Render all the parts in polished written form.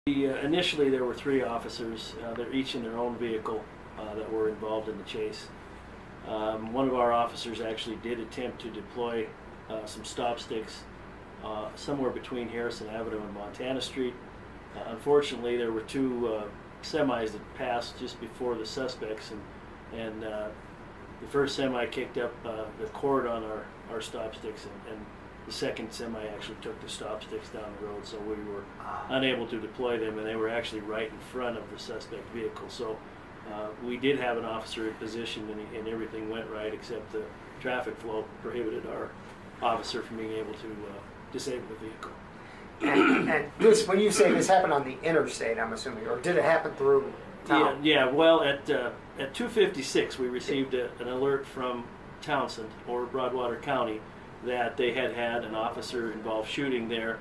Initially, there were 3 officers, they're each in their own vehicle, that were involved in the chase. One of our officers actually did attempt to deploy some stop sticks somewhere between Harrison Avenue and Montana Street. Unfortunately, there were 2 semis that passed just before the suspects, and the first semi kicked up the cord on our stop sticks, and the second semi actually took the stop sticks down the road, so we were unable to deploy them, and they were actually right in front of the suspect vehicle. So we did have an officer in position, and everything went right, except the traffic flow prohibited our officer from being able to disable the vehicle. And this, when you say this happened on the interstate, I'm assuming, or did it happen through town? Yeah. Well, at 2:56, we received an alert from Townsend or Broadwater County that they had an officer-involved shooting there.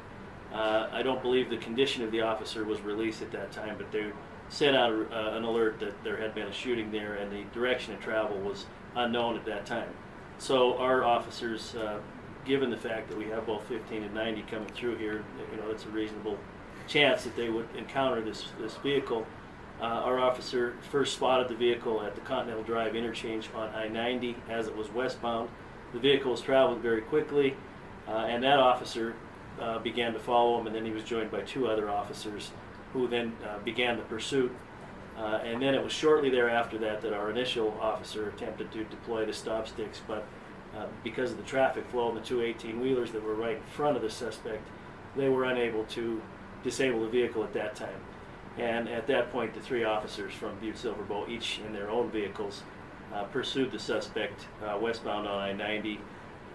I don't believe the condition of the officer was released at that time, but they sent out an alert that there had been a shooting there, and the direction of travel was unknown at that time. So our officers, given the fact that we have both 15 and 90 coming through here, it's a reasonable chance that they would encounter this vehicle. Our officer first spotted the vehicle at the Continental Drive interchange on I-90 as it was westbound. The vehicle was traveling very quickly, and that officer began to follow him, and then he was joined by 2 other officers who then began the pursuit. And then it was shortly thereafter that our initial officer attempted to deploy the stop sticks, but because of the traffic flow and the 2 18-wheelers that were right in front of the suspect, they were unable to disable the vehicle at that time. And at that point, the 3 officers from Butte-Silver, each in their own vehicles, pursued the suspect westbound on I-90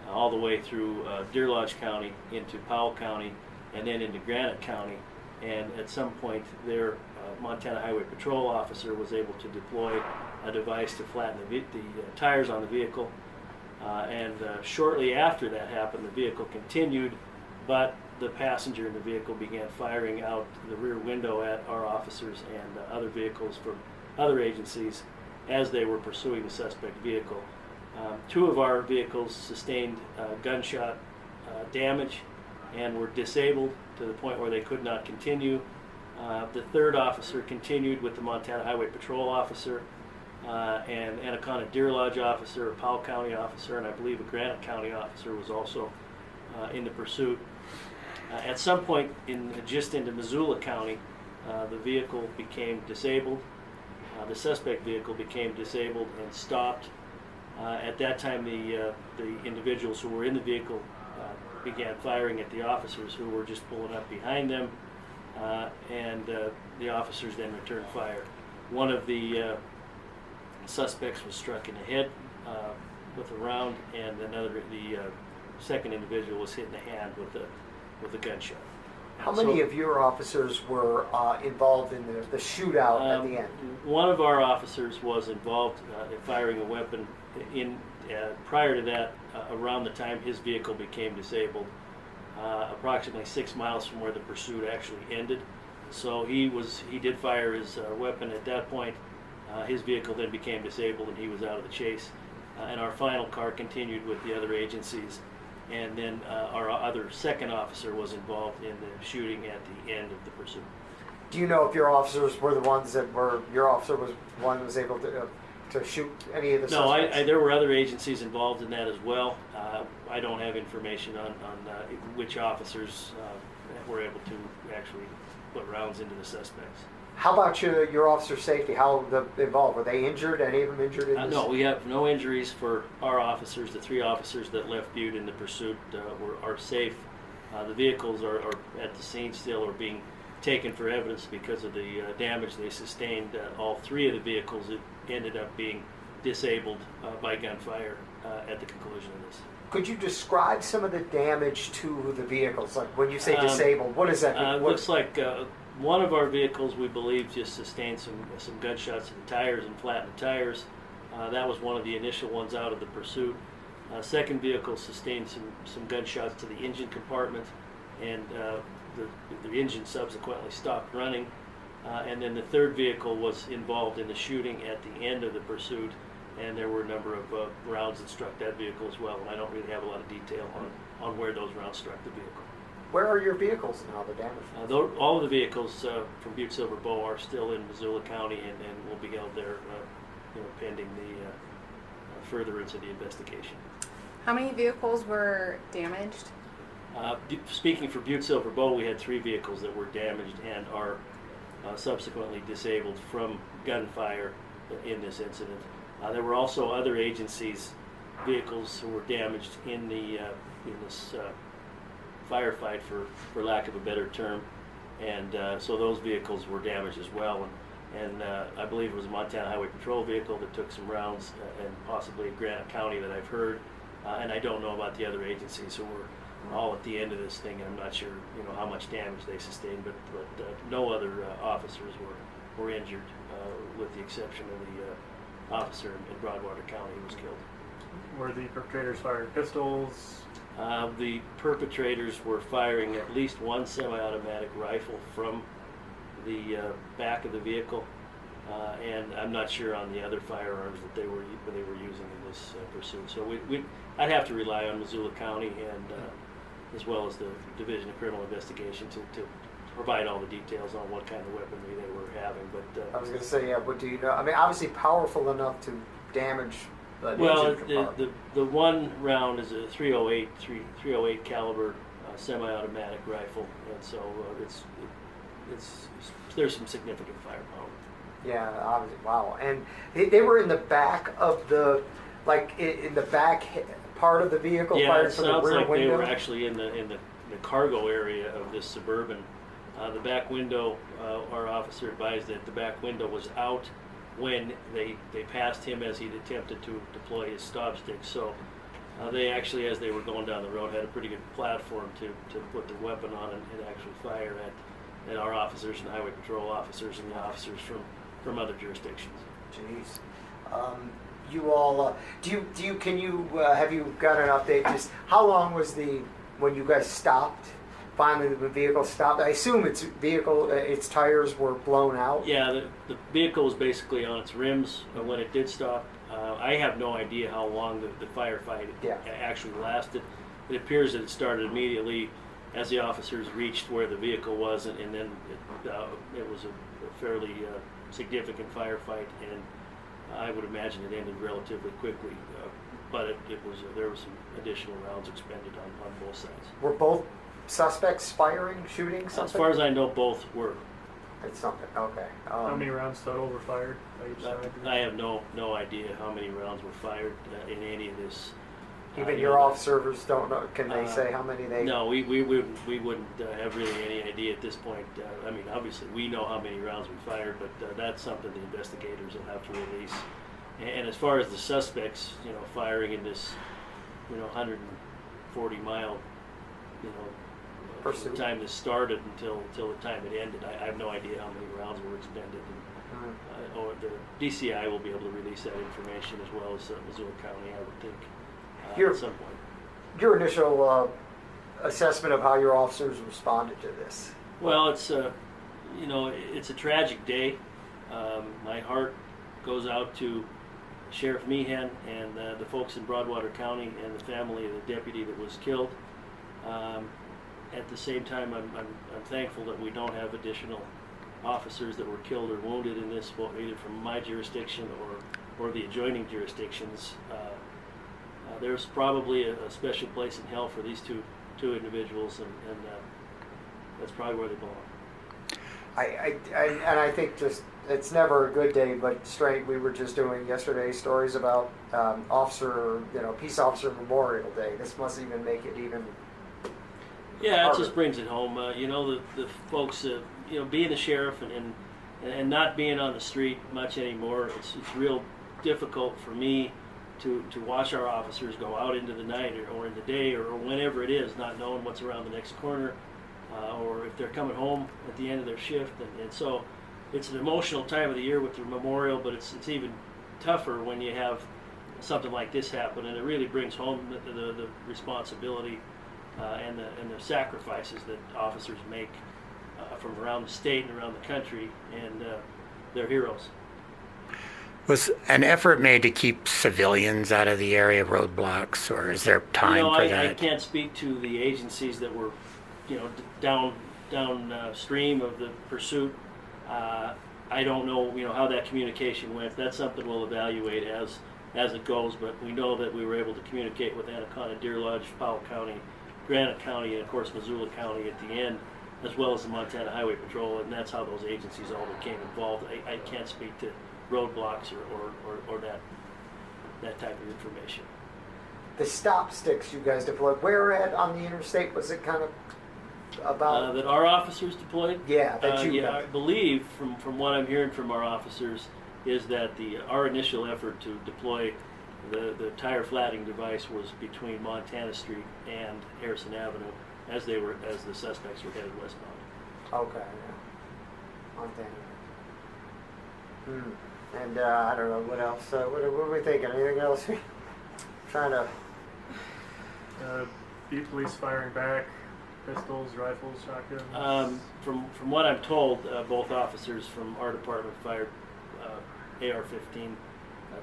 all the way through Deer Lodge County into Powell County and then into Granite County. And at some point, their Montana Highway Patrol officer was able to deploy a device to flatten the tires on the vehicle. And shortly after that happened, the vehicle continued, but the passenger in the vehicle began firing out the rear window at our officers and other vehicles from other agencies as they were pursuing the suspect vehicle. 2 of our vehicles sustained gunshot damage and were disabled to the point where they could not continue. The 3rd officer continued with the Montana Highway Patrol officer, and Anaconda Deer Lodge officer, a Powell County officer, and I believe a Granite County officer was also in the pursuit. At some point just into Missoula County, the vehicle became disabled. The suspect vehicle became disabled and stopped. At that time, the individuals who were in the vehicle began firing at the officers who were just pulling up behind them, and the officers then returned fire. One of the suspects was struck in the head with a round, and the second individual was hit in the hand with a gunshot. How many of your officers were involved in the shootout at the end? One of our officers was involved in firing a weapon prior to that, around the time his vehicle became disabled, approximately 6 miles from where the pursuit actually ended. So he did fire his weapon at that point. His vehicle then became disabled and he was out of the chase. And our final car continued with the other agencies. And then our other second officer was involved in the shooting at the end of the pursuit. Do you know if your officers were the ones your officer was one who was able to shoot any of the suspects? No, there were other agencies involved in that as well. I don't have information on which officers were able to actually put rounds into the suspects. How about your officer safety? How involved? Were they injured? Any of them injured in this? No, we have no injuries for our officers. The 3 officers that left Butte in the pursuit are safe. The vehicles are at the scene still, or being taken for evidence because of the damage they sustained. All 3 of the vehicles ended up being disabled by gunfire at the conclusion of this. Could you describe some of the damage to the vehicles? Like when you say disabled, what does that mean? Looks like one of our vehicles, we believe, just sustained some gunshots to the tires and flattened the tires. That was one of the initial ones out of the pursuit. Second vehicle sustained some gunshots to the engine compartment, and the engine subsequently stopped running. And then the 3rd vehicle was involved in the shooting at the end of the pursuit, and there were a number of rounds that struck that vehicle as well. And I don't really have a lot of detail on where those rounds struck the vehicle. Where are your vehicles now? The damage. All of the vehicles from Butte-Silver Bow are still in Missoula County and will be held there, pending the furtherance of the investigation. How many vehicles were damaged? Speaking for Butte-Silver Bow, we had 3 vehicles that were damaged and are subsequently disabled from gunfire in this incident. There were also other agencies' vehicles who were damaged in this firefight, for lack of a better term, and so those vehicles were damaged as well. And I believe it was a Montana Highway Patrol vehicle that took some rounds, and possibly Granite County that I've heard. And I don't know about the other agencies who were all at the end of this thing, and I'm not sure how much damage they sustained, but no other officers were injured, with the exception of the officer in Broadwater County who was killed. Were the perpetrators firing pistols? The perpetrators were firing at least one semi-automatic rifle from the back of the vehicle, and I'm not sure on the other firearms that they were using in this pursuit. So I'd have to rely on Missoula County and as well as the Division of Criminal Investigation to provide all the details on what kind of weaponry they were having. But I was going to say, what do you know? I mean, obviously powerful enough to damage. Well, the one round is a 308 caliber semi-automatic rifle, and so there's some significant firepower. Yeah, obviously. Wow. And they were in the back of the, in the back part of the vehicle. Yeah, fired it from the sounds rear like window. they were actually in the cargo area of this Suburban. The back window, our officer advised that the back window was out when they passed him as he'd attempted to deploy his stop stick. So they actually, as they were going down the road, had a pretty good platform to put the weapon on and actually fire at our officers and highway patrol officers and the officers from other jurisdictions. Jeez. You all, can you have you got an update? Just how long was when you guys stopped? Finally, the vehicle stopped. I assume its tires were blown out. Yeah, the vehicle was basically on its rims when it did stop. I have no idea how long the firefight actually lasted. It appears that it started immediately as the officers reached where the vehicle was, and then it was a fairly significant firefight, and I would imagine it ended relatively quickly. But there was some additional rounds expended on both sides. Were both suspects shooting something? As far as I know, both were. It's something. Okay. How many rounds total were fired by each side? I have no idea how many rounds were fired in any of this. Even your officers don't know. Can they say how many they? No, we wouldn't have really any idea at this point. I mean, obviously we know how many rounds we fired, but that's something the investigators will have to release. And as far as the suspects, firing in this, 140-mile, from the time this started until the time it ended, I have no idea how many rounds were expended. Or the DCI will be able to release that information as well as Missoula County, I would think, at some point. Your initial assessment of how your officers responded to this? Well, it's a tragic day. My heart goes out to Sheriff Meehan and the folks in Broadwater County and the family of the deputy that was killed. At the same time, I'm thankful that we don't have additional officers that were killed or wounded in this, either from my jurisdiction or the adjoining jurisdictions. There's probably a special place in hell for these two individuals, and that's probably where they belong. I think just it's never a good day, but straight. We were just doing yesterday stories about Peace Officer Memorial Day. This must even make it even. Yeah, harder. it just brings it home. The folks, being a sheriff and not being on the street much anymore, it's real difficult for me to watch our officers go out into the night or in the day or whenever it is, not knowing what's around the next corner, or if they're coming home at the end of their shift. And so it's an emotional time of the year with the memorial, but it's even tougher when you have something like this happen, and it really brings home the responsibility and the sacrifices that officers make from around the state and around the country, and they're heroes. Was an effort made to keep civilians out of the area, roadblocks, or is there time for that? I can't speak to the agencies that were downstream of the pursuit. I don't know, how that communication went. That's something we'll evaluate as it goes. But we know that we were able to communicate with Anaconda, Deer Lodge, Powell County, Granite County, and of course Missoula County at the end, as well as the Montana Highway Patrol, and that's how those agencies all became involved. I can't speak to roadblocks or that type of information. The stop sticks you guys deployed, where at on the interstate was it kind of about? That our officers deployed? Yeah, that you I believe from what I'm hearing from our officers is that our initial effort to deploy the tire flattening device was between Montana Street and Harrison Avenue as the suspects were headed westbound. Okay, yeah. Montana. And I don't know what else. What are we thinking? Anything else? Trying to. Butte police firing back, pistols, rifles, shotguns. From what I'm told, both officers from our department fired AR-15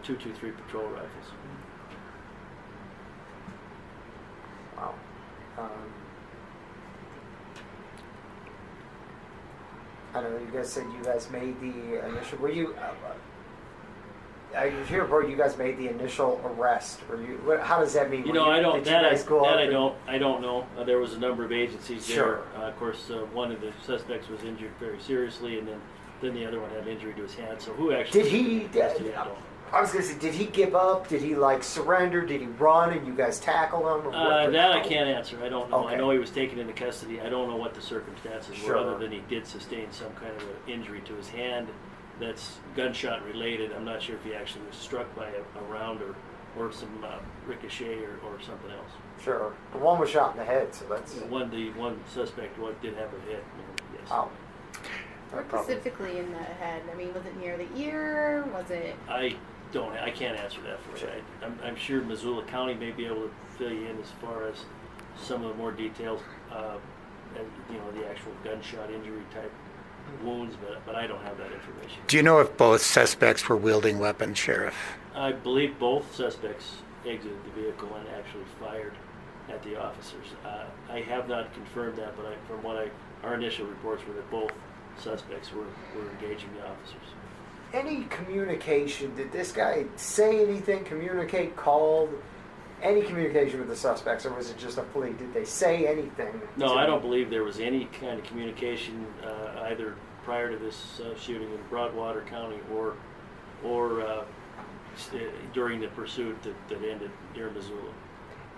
.223 patrol rifles. Wow. I don't know. You guys said you guys made the initial. Were you? I hear where you guys made the initial arrest. Were you? How does that mean? I don't. Did you guys go up I don't know. There was a number of agencies Sure. there. Of course, one of the suspects was injured very seriously, and then the other one had injury to his hand. So who actually Did he? arrested him, I don't know. I was gonna say, did he give up? Did he surrender? Did he run and you guys tackle him? Or what? That I can't answer. I don't know. Okay. I know he was taken into custody. I don't know what the circumstances Sure. were, other than he did sustain some kind of an injury to his hand that's gunshot related. I'm not sure if he actually was struck by a round or some ricochet or something else. Sure. The one was shot in the head, so that's. The one suspect did have a hit. Yes. Wow. What specifically in the head? I mean, was it near the ear? Was it? I can't answer that for you. I'm sure Missoula County may be able to fill you in as far as some of the more details, and the actual gunshot injury type wounds, but I don't have that information. Do you know if both suspects were wielding weapons, Sheriff? I believe both suspects exited the vehicle and actually fired at the officers. I have not confirmed that, but from what our initial reports were that both suspects were engaging the officers. Any communication? Did this guy say anything? Communicate? Called? Any communication with the suspects, or was it just a plea? Did they say anything? No, I don't believe there was any kind of communication either prior to this shooting in Broadwater County or during the pursuit that ended near Missoula.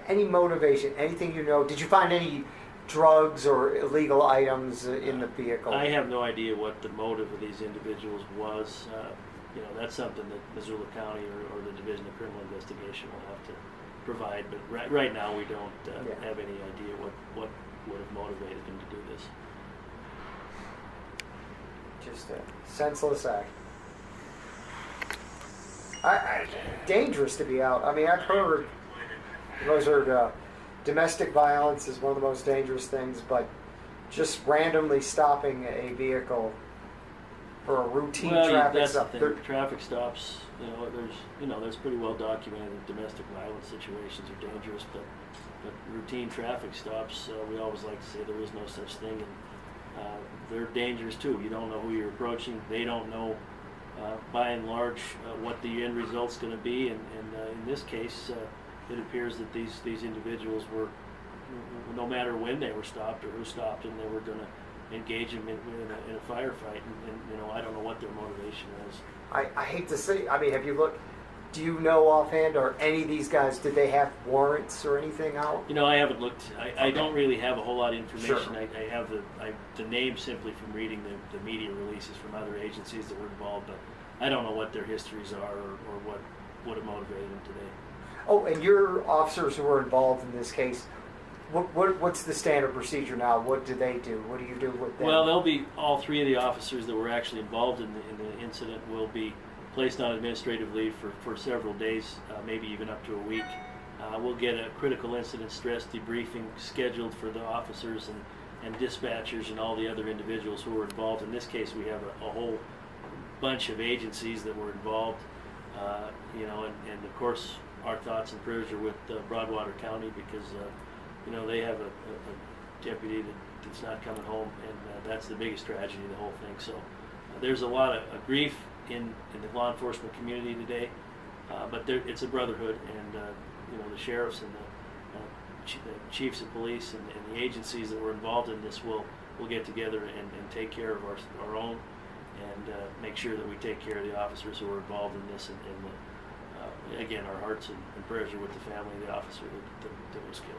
Any motivation? Anything you know? Did you find any drugs or illegal items in the vehicle? I have no idea what the motive of these individuals was. That's something that Missoula County or the Division of Criminal Investigation will have to provide. But right now we don't have any idea what would have motivated them to do this. Just a senseless act. Dangerous to be out. I mean, I've heard domestic violence is one of the most dangerous things, but just randomly stopping a vehicle for a routine traffic that's stop. the thing. Traffic stops. There's pretty well documented that domestic violence situations are dangerous, but routine traffic stops, we always like to say there is no such thing, and they're dangerous too. You don't know who you're approaching. They don't know, by and large, what the end result's going to be, and in this case, it appears that these individuals were, no matter when they were stopped or who stopped them, they were going to engage them in a firefight, and I don't know what their motivation was. I hate to say, I mean, have you looked, do you know offhand, or any of these guys, did they have warrants or anything out? I haven't looked. I don't really have a whole lot of information. Sure. I have the name simply from reading the media releases from other agencies that were involved, but I don't know what their histories are or what would have motivated them today. Oh, and your officers who were involved in this case, what's the standard procedure now? What do they do? What do you do with them? Well, they'll be, all three of the officers that were actually involved in the incident will be placed on administrative leave for several days, maybe even up to a week. We'll get a critical incident stress debriefing scheduled for the officers and dispatchers and all the other individuals who were involved. In this case, we have a whole bunch of agencies that were involved, and of course our thoughts and prayers are with Broadwater County, because they have a deputy that that's not coming home, and that's the biggest tragedy of the whole thing. So there's a lot of grief in the law enforcement community today, but it's a brotherhood, and the sheriffs and the chiefs of police and the agencies that were involved in this will get together and take care of our own, and make sure that we take care of the officers who are involved in this, and again, our hearts and prayers are with the family of the officer that was killed.